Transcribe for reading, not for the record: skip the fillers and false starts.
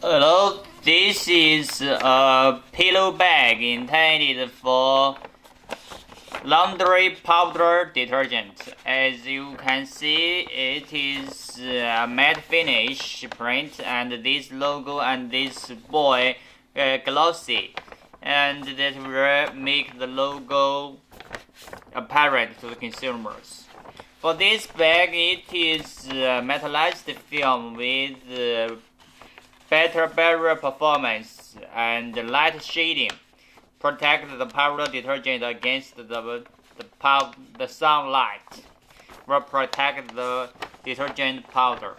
Hello, this is a pillow bag intended for laundry powder detergent. As you can see, it is a matte finish print, and this logo and this boy glossy, and that will make the logo apparent to the consumers. For this bag, it is metallized film with better barrier performance and light shading. Protect the powder detergent against the sunlight. Will protect the detergent powder.